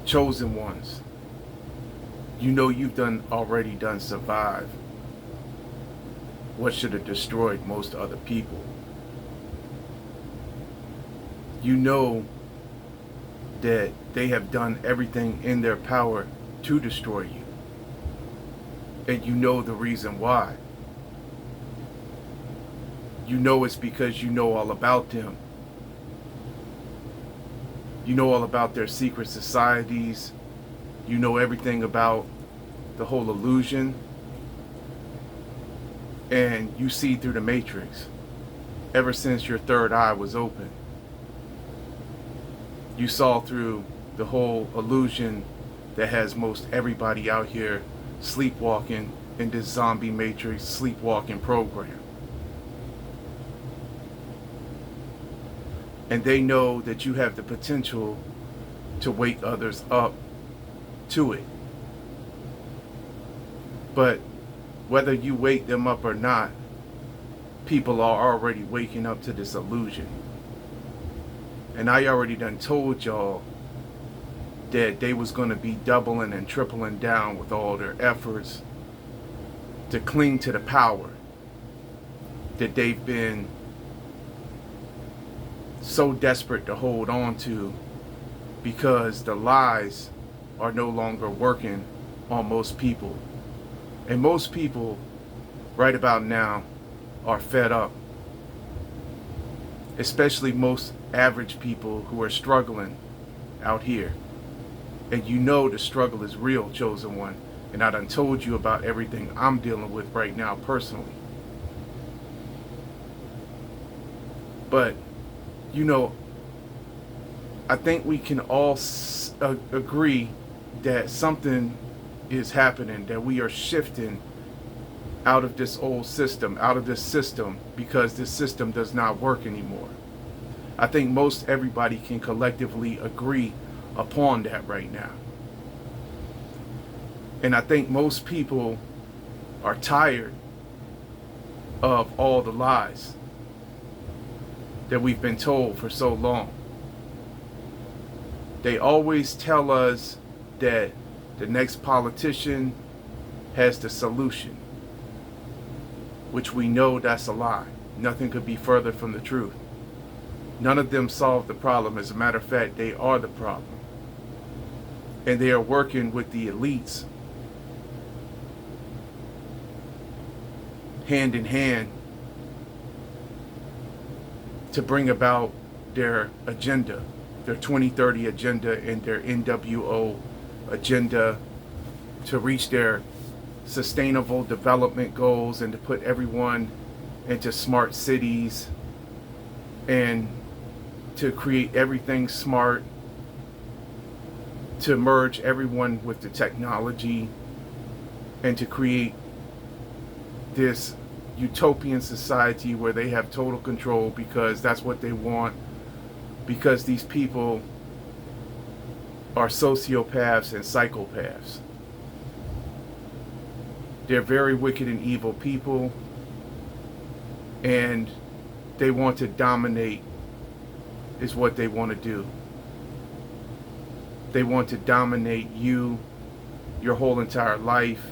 chosen ones, you know you've already done survive what should have destroyed most other people. You know that they have done everything in their power to destroy you. And you know the reason why. You know it's because you know all about them. You know all about their secret societies. You know everything about the whole illusion. And you see through the matrix ever since your third eye was open. You saw through the whole illusion that has most everybody out here sleepwalking in this zombie matrix sleepwalking program. And they know that you have the potential to wake others up to it. But whether you wake them up or not, people are already waking up to this illusion. And I already done told y'all that they was going to be doubling and tripling down with all their efforts to cling to the power that they've been so desperate to hold on to, because the lies are no longer working on most people. And most people right about now are fed up. Especially most average people who are struggling out here. And you know the struggle is real, chosen one. And I done told you about everything I'm dealing with right now personally. But, you know, I think we can all agree that something is happening, that we are shifting out of this old system, out of this system, because this system does not work anymore. I think most everybody can collectively agree upon that right now. And I think most people are tired of all the lies that we've been told for so long. They always tell us that the next politician has the solution, which we know that's a lie. Nothing could be further from the truth. None of them solve the problem. As a matter of fact, they are the problem. And they are working with the elites hand in hand to bring about their agenda, their 2030 agenda and their NWO agenda, to reach their sustainable development goals and to put everyone into smart cities and to create everything smart, to merge everyone with the technology and to create this utopian society where they have total control, because that's what they want, because these people are sociopaths and psychopaths. They're very wicked and evil people, and they want to dominate is what they want to do. They want to dominate you, your whole entire life.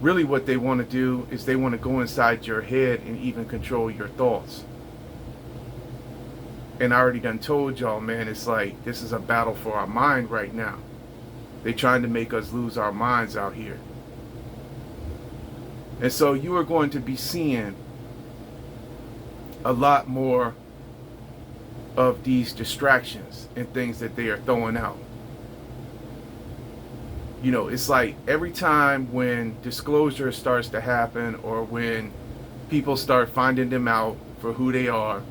Really what they want to do is they want to go inside your head and even control your thoughts. And I already done told y'all, man, it's like this is a battle for our mind right now. They trying to make us lose our minds out here. And so you are going to be seeing a lot more of these distractions and things that they are throwing out. You know, it's like every time when disclosure starts to happen, or when people start finding them out for who they are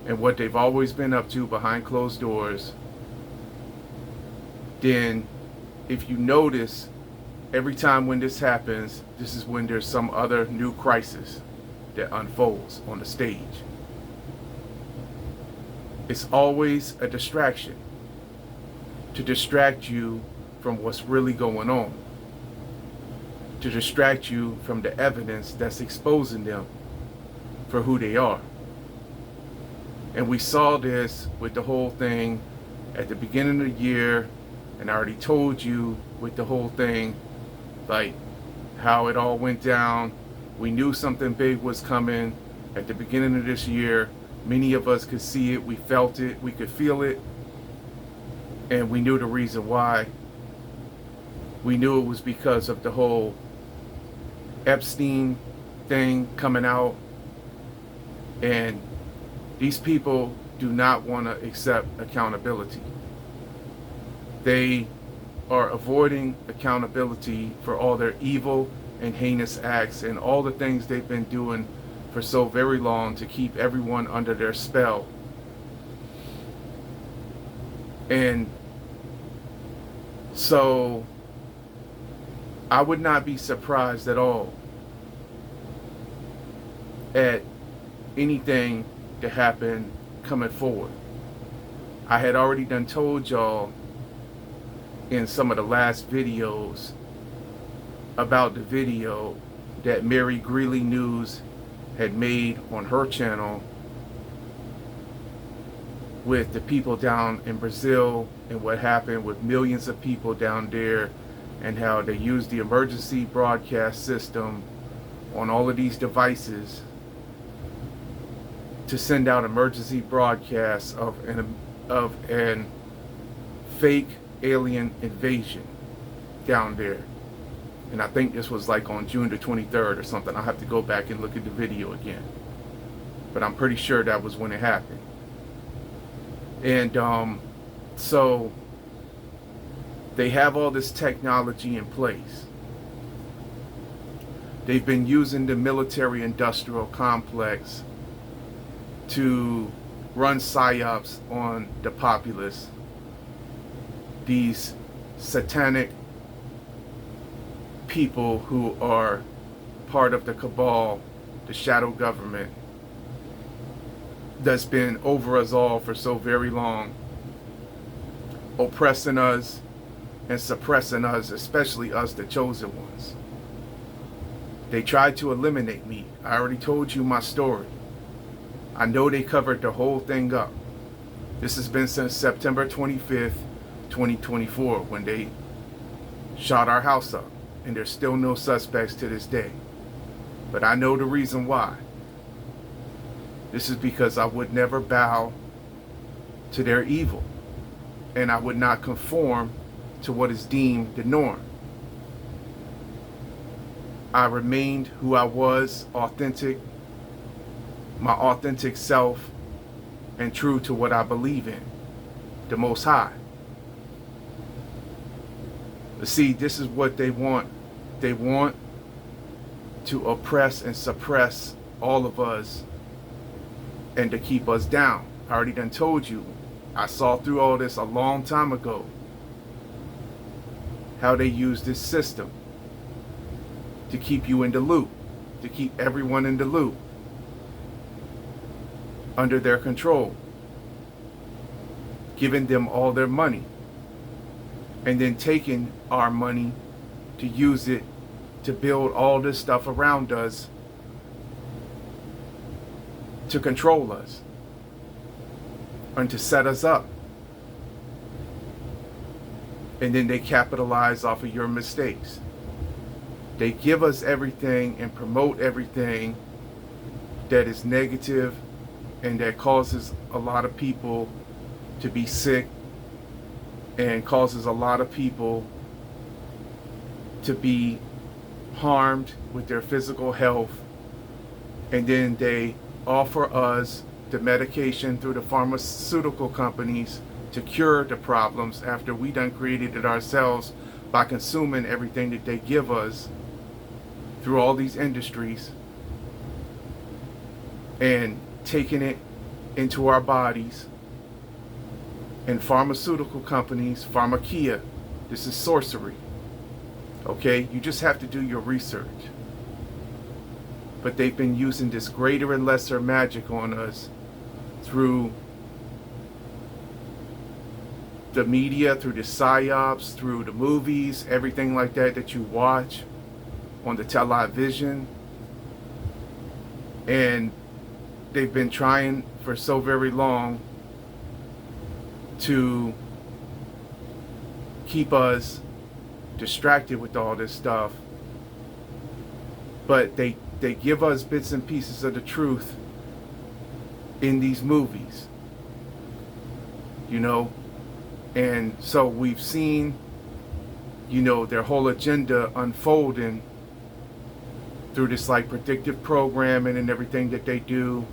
and what they've always been up to behind closed doors, then if you notice, every time when this happens, this is when there's some other new crisis that unfolds on the stage. It's always a distraction to distract you from what's really going on, to distract you from the evidence that's exposing them for who they are. And we saw this with the whole thing at the beginning of the year And I already told you with the whole thing, like how it all went down. We knew something big was coming at the beginning of this year. Many of us could see it, we felt it, we could feel it, and we knew the reason why. We knew it was because of the whole Epstein thing coming out, and these people do not want to accept accountability. They are avoiding accountability for all their evil and heinous acts and all the things they've been doing for so very long to keep everyone under their spell. And so I would not be surprised at all at anything to happen coming forward. I had already done told y'all in some of the last videos about the video that Mary Greeley News had made on her channel with the people down in Brazil and what happened with millions of people down there, and how they used the emergency broadcast system on all of these devices to send out emergency broadcasts of an fake alien invasion down there. And I think this was like on June the 23rd or something. I'll have to go back and look at the video again, but I'm pretty sure that was when it happened. And so they have all this technology in place. They've been using the military industrial complex to run psyops on the populace. These satanic people who are part of the cabal, the shadow government, that's been over us all for so very long, oppressing us and suppressing us, especially us, the chosen ones. They tried to eliminate me. I already told you my story. I know they covered the whole thing up. This has been since September 25th, 2024, when they shot our house up, and there's still no suspects to this day. But I know the reason why. This is because I would never bow to their evil, and I would not conform to what is deemed the norm. I remained who I was, authentic, my authentic self, and true to what I believe in, the Most High. But see, this is what they want. They want to oppress and suppress all of us and to keep us down. I already done told you, I saw through all this a long time ago, how they use this system to keep you in the loop, to keep everyone in the loop, under their control, giving them all their money, and then taking our money to use it to build all this stuff around us to control us and to set us up. And then they capitalize off of your mistakes. They give us everything and promote everything that is negative and that causes a lot of people to be sick and causes a lot of people to be harmed with their physical health. And then they offer us the medication through the pharmaceutical companies to cure the problems after we done created it ourselves by consuming everything that they give us through all these industries and taking it into our bodies. And pharmaceutical companies, pharmakia, this is sorcery. Okay, you just have to do your research. But they've been using this greater and lesser magic on us through the media, through the psyops, through the movies, everything like that that you watch on the television. And they've been trying for so very long to keep us distracted with all this stuff, but they give us bits and pieces of the truth in these movies, you know. And so we've seen, you know, their whole agenda unfolding through this like predictive programming and everything that they do,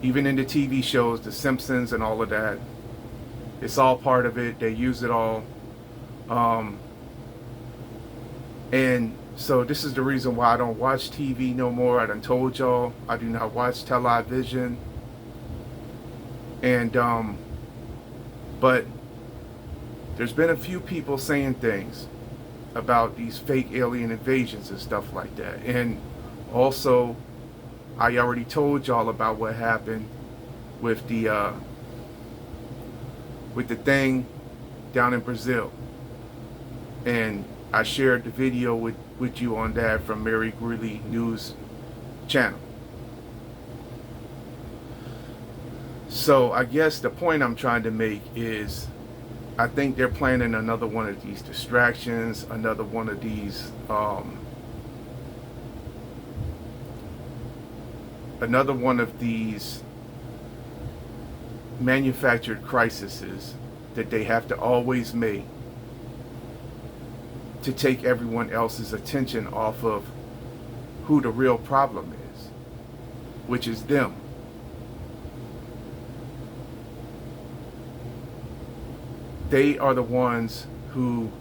even in the TV shows, The Simpsons and all of that. It's all part of it. They use it all. And so this is the reason why I don't watch TV no more. I done told y'all I do not watch television. And but there's been a few people saying things about these fake alien invasions and stuff like that. And also, I already told y'all about what happened with the thing down in Brazil. And I shared the video with you on that from Mary Greeley News channel. So I guess the point I'm trying to make is, I think they're planning another one of these distractions, another one of these manufactured crises that they have to always make to take everyone else's attention off of who the real problem is, which is them. They are the ones who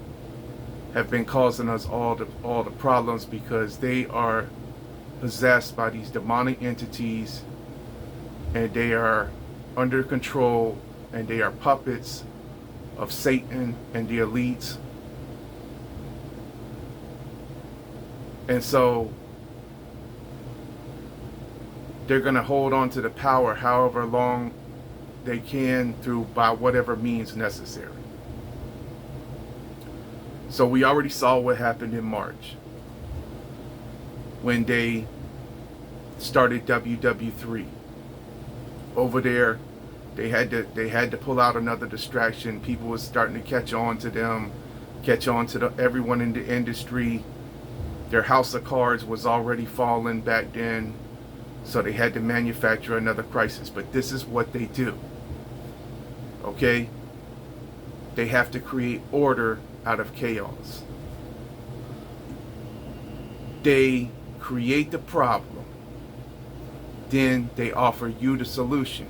have been causing us all the problems, because they are possessed by these demonic entities, and they are under control, and they are puppets of Satan and the elites. And so they're going to hold on to the power however long they can, by whatever means necessary. So we already saw what happened in March when they started WW3. Over there, they had to pull out another distraction. People was starting to catch on to them, everyone in the industry. Their house of cards was already falling back then, so they had to manufacture another crisis. But this is what they do. Okay? They have to create order out of chaos. They create the problem, then they offer you the solution.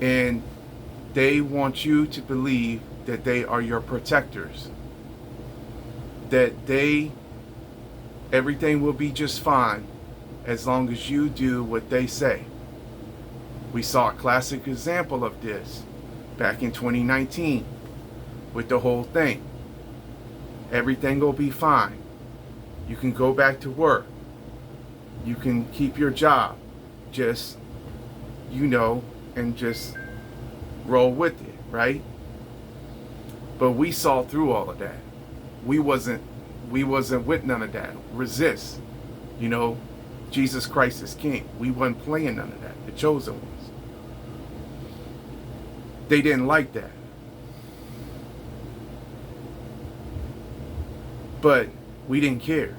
And they want you to believe that they are your protectors, that everything will be just fine as long as you do what they say. We saw a classic example of this back in 2019 with the whole thing. Everything will be fine. You can go back to work. You can keep your job. Just, and just roll with it, right? But we saw through all of that. We wasn't with none of that. Resist. Jesus Christ is King. We wasn't playing none of that. The chosen ones. They didn't like that. But we didn't care.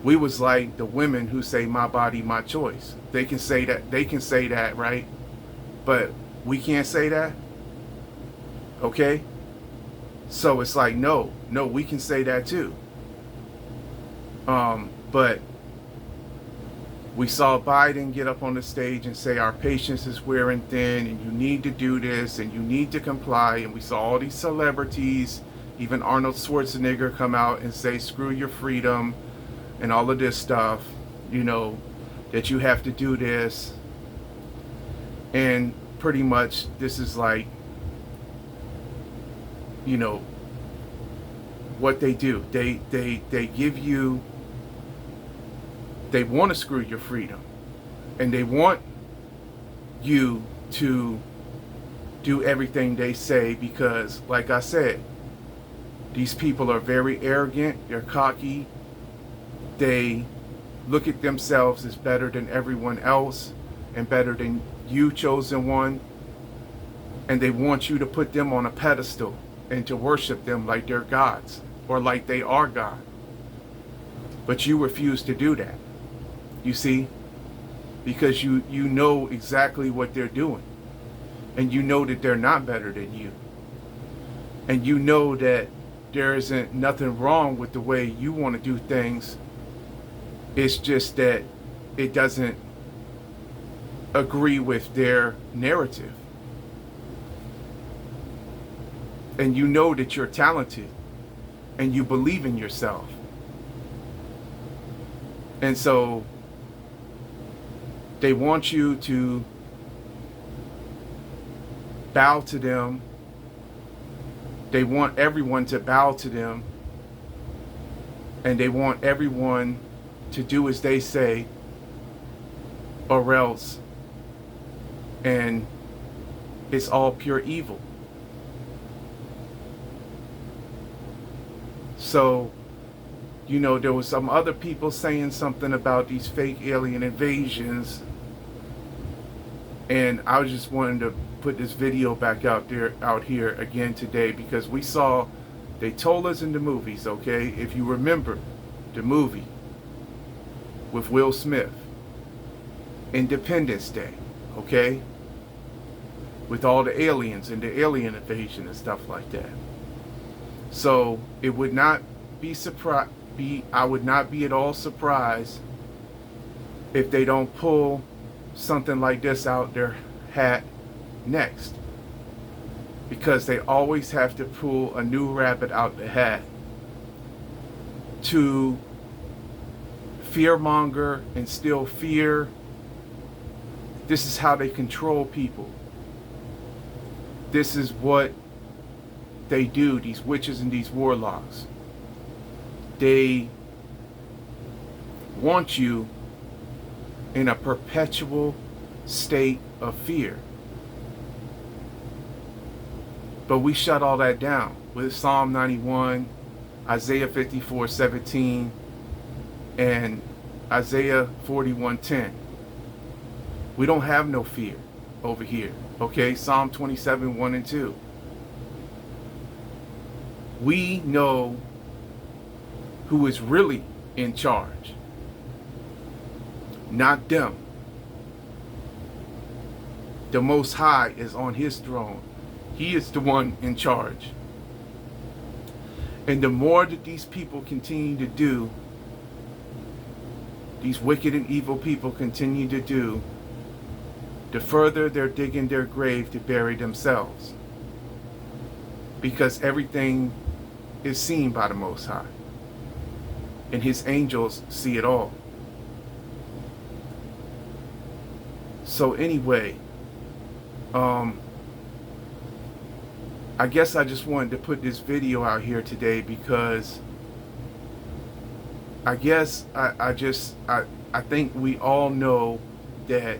We was like the women who say, my body, my choice. They can say that, right? But we can't say that. Okay? So it's like, no, we can say that too. But we saw Biden get up on the stage and say our patience is wearing thin, and you need to do this, and you need to comply. And we saw all these celebrities, even Arnold Schwarzenegger, come out and say, screw your freedom, and all of this stuff, that you have to do this. And pretty much this is like, what they do. They give you, they want to screw your freedom, and they want you to do everything they say, because like I said, these people are very arrogant, they're cocky, they look at themselves as better than everyone else and better than you, chosen one. And they want you to put them on a pedestal and to worship them like they're gods or like they are God. But you refuse to do that. You see? Because you know exactly what they're doing. And you know that they're not better than you. And you know that there isn't nothing wrong with the way you want to do things. It's just that it doesn't agree with their narrative. And you know that you're talented and you believe in yourself. And so they want you to bow to them. They want everyone to bow to them. And they want everyone to do as they say, or else. And it's all pure evil. So, you know, there was some other people saying something about these fake alien invasions. And I just wanted to put this video back out here again today, because we saw, they told us in the movies, okay, if you remember the movie with Will Smith, Independence Day, okay, with all the aliens and the alien invasion and stuff like that. So it would not be I would not be at all surprised if they don't pull something like this out their hat next, because they always have to pull a new rabbit out the hat to fearmonger, instill fear. This is how they control people. This is what they do, these witches and these warlocks. They want you in a perpetual state of fear. But we shut all that down with Psalm 91, Isaiah 54:17, and Isaiah 41:10. We don't have no fear over here. Okay, Psalm 27:1 and 2. We know who is really in charge, not them. The Most High is on his throne. He is the one in charge. And the more that these people continue to do, these wicked and evil people continue to do, the further they're digging their grave to bury themselves. Because everything is seen by the Most High. And his angels see it all. So anyway, I guess I just wanted to put this video out here today because I guess I think we all know that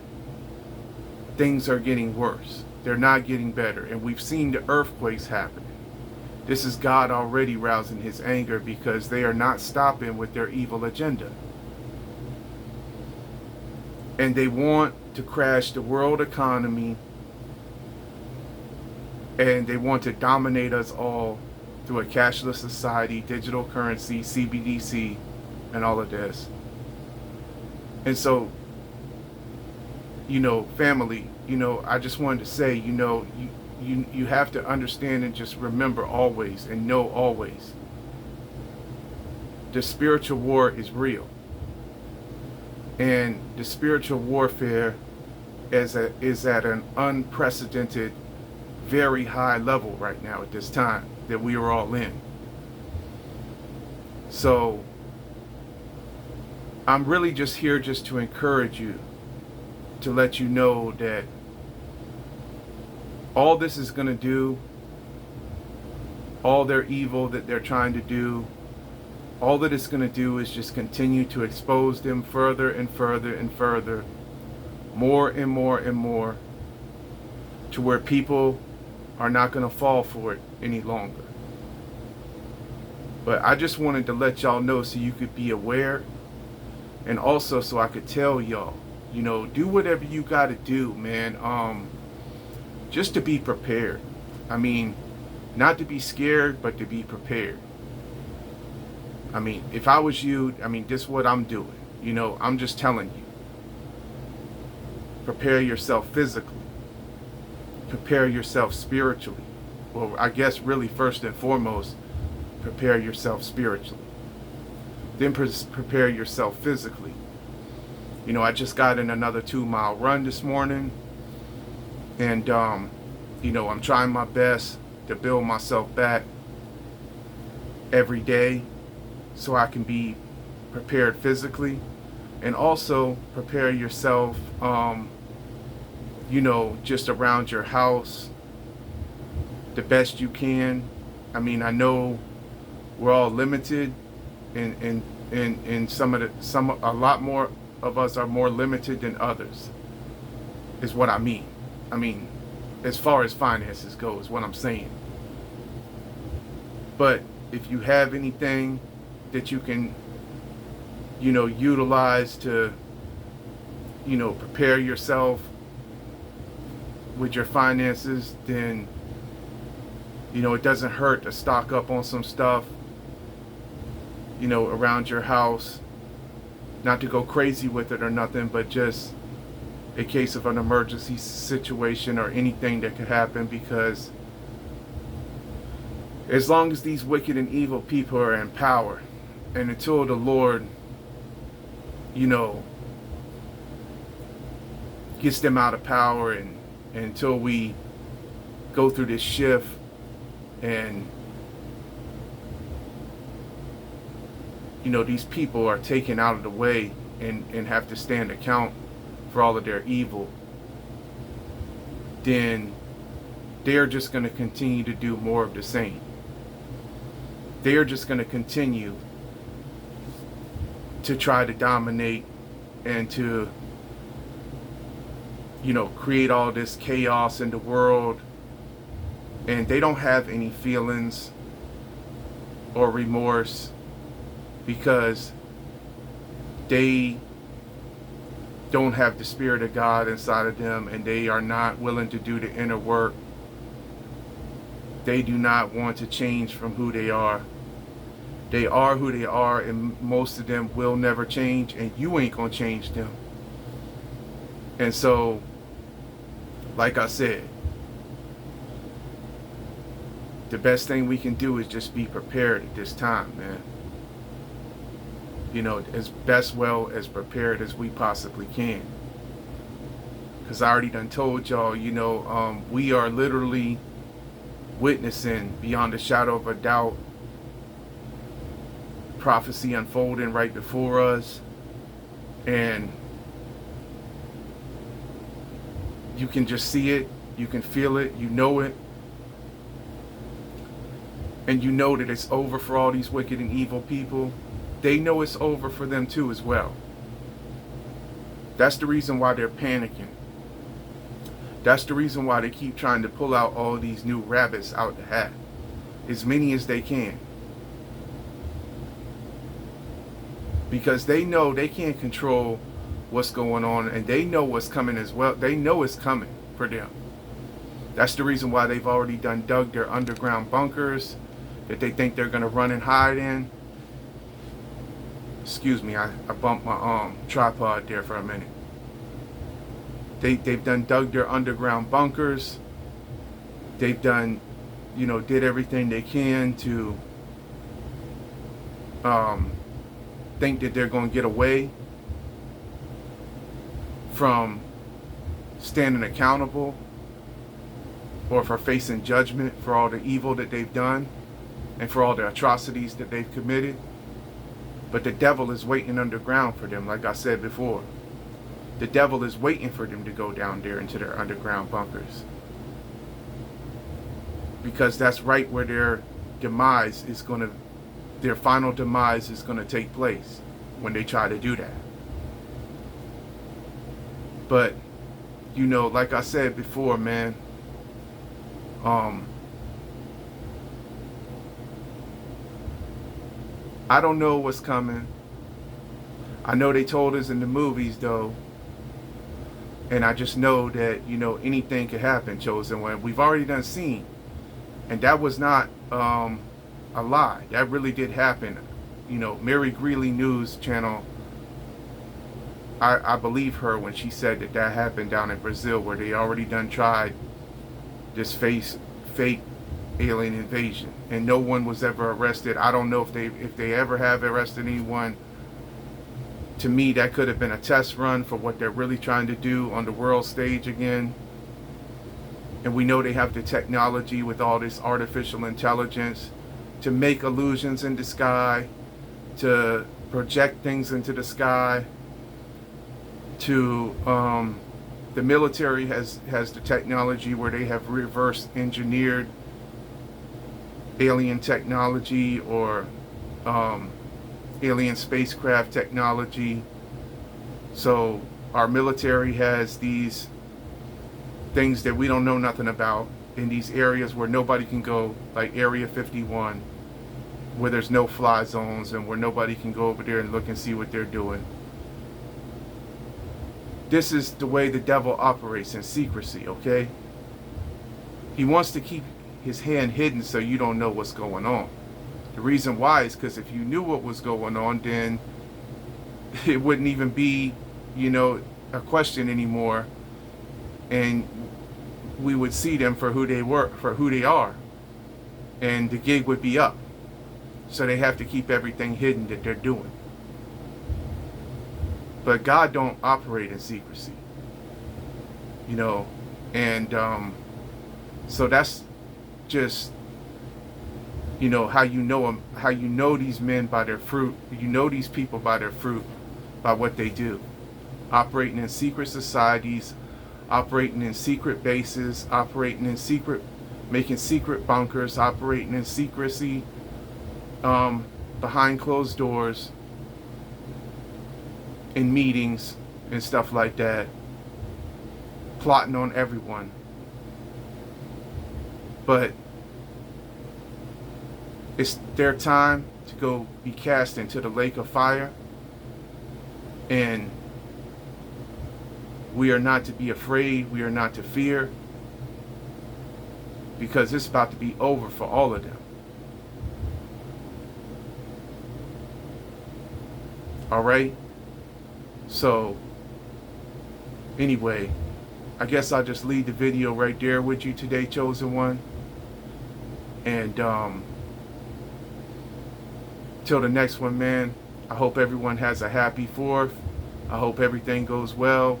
things are getting worse. They're not getting better. And we've seen the earthquakes happening. This is God already rousing his anger because they are not stopping with their evil agenda. And they want to crash the world economy. And they want to dominate us all through a cashless society, digital currency, CBDC, and all of this. And so, you know, family, you know, I just wanted to say, you know, you have to understand and just remember always and know always, the spiritual war is real. And the spiritual warfare is at an unprecedented, very high level right now at this time that we are all in. So I'm really just here just to encourage you, to let you know that all this is going to do, all their evil that they're trying to do, all that it's going to do is just continue to expose them further and further and further, more and more and more, to where people are not going to fall for it any longer. But I just wanted to let y'all know so you could be aware, and also so I could tell y'all, you know, do whatever you got to do, man. just to be prepared. I mean, not to be scared, but to be prepared. I mean, if I was you, I mean, this is what I'm doing. You know, I'm just telling you. Prepare yourself physically. Prepare yourself spiritually. Well, I guess really first and foremost, prepare yourself spiritually. Then prepare yourself physically. You know, I just got in another 2-mile run this morning. And, you know, I'm trying my best to build myself back every day so I can be prepared physically. And also prepare yourself, you know, just around your house the best you can. I mean, I know we're all limited, and a lot more of us are more limited than others, is what I mean. I mean, as far as finances go, is what I'm saying. But if you have anything that you can, you know, utilize to, you know, prepare yourself with your finances, then, you know, it doesn't hurt to stock up on some stuff, you know, around your house. Not to go crazy with it or nothing, but just in case of an emergency situation or anything that could happen, because as long as these wicked and evil people are in power, and until the Lord, you know, gets them out of power, and until we go through this shift and, you know, these people are taken out of the way and have to stand account for all of their evil, then they're just going to continue to do more of the same. They're just going to continue to try to dominate and to, you know, create all this chaos in the world. And they don't have any feelings or remorse, because they don't have the Spirit of God inside of them, and they are not willing to do the inner work. They do not want to change from who they are. They are who they are, and most of them will never change, and you ain't gonna change them. And so, like I said, the best thing we can do is just be prepared at this time, man. You know, as prepared as we possibly can. Because I already done told y'all, you know, we are literally witnessing, beyond a shadow of a doubt, prophecy unfolding right before us. And you can just see it, you can feel it, you know it. And you know that it's over for all these wicked and evil people. They know it's over for them too as well. That's the reason why they're panicking. That's the reason why they keep trying to pull out all these new rabbits out the hat. As many as they can. Because they know they can't control what's going on, and they know what's coming as well. They know it's coming for them. That's the reason why they've already dug their underground bunkers that they think they're going to run and hide in. Excuse me, I bumped my tripod there for a minute. They've dug their underground bunkers. They've done, you know, did everything they can to think that they're going to get away from standing accountable or for facing judgment for all the evil that they've done and for all the atrocities that they've committed. But the devil is waiting underground for them, like I said before. The devil is waiting for them to go down there into their underground bunkers. Because that's right where their demise is going to, their final demise is going to take place when they try to do that. But, you know, like I said before, man, I don't know what's coming. I know they told us in the movies, though, And I just know that, anything could happen, Chosen One. We've already done seen. And that was not a lie. That really did happen. Mary Greeley News Channel, I believe her when she said that happened down in Brazil, where they already done tried this fake alien invasion. And no one was ever arrested. I don't know if they ever have arrested anyone. To me, that could have been a test run for what they're really trying to do on the world stage again. And we know they have the technology with all this artificial intelligence to make illusions in the sky, to project things into the sky, to the military has the technology where they have reverse engineered alien technology or alien spacecraft technology. So our military has these things that we don't know nothing about in these areas where nobody can go, like Area 51, where there's no fly zones and where nobody can go over there and look and see what they're doing. This is the way the devil operates, in secrecy, okay? He wants to keep his hand hidden so you don't know what's going on. The reason why is because if you knew what was going on, then it wouldn't even be, a question anymore. And we would see them for who they are. And the gig would be up. So they have to keep everything hidden that they're doing. But God don't operate in secrecy. And so that's just, how you know them, how you know these men by their fruit. You know these people by their fruit, by what they do. Operating in secret societies, operating in secret bases, operating in secret, making secret bunkers, operating in secrecy, behind closed doors, in meetings and stuff like that, plotting on everyone. But it's their time to go be cast into the lake of fire. And we are not to be afraid. We are not to fear. Because it's about to be over for all of them. All right? So, anyway, I guess I'll just leave the video right there with you today, Chosen One. And till the next one, man, I hope everyone has a happy 4th. I hope everything goes well.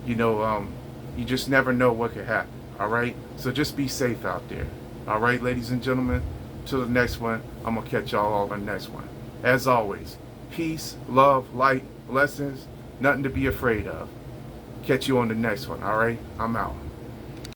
You just never know what could happen, all right? So just be safe out there, all right, ladies and gentlemen? Till the next one, I'm going to catch y'all on the next one. As always, peace, love, light, blessings, nothing to be afraid of. Catch you on the next one, all right? I'm out.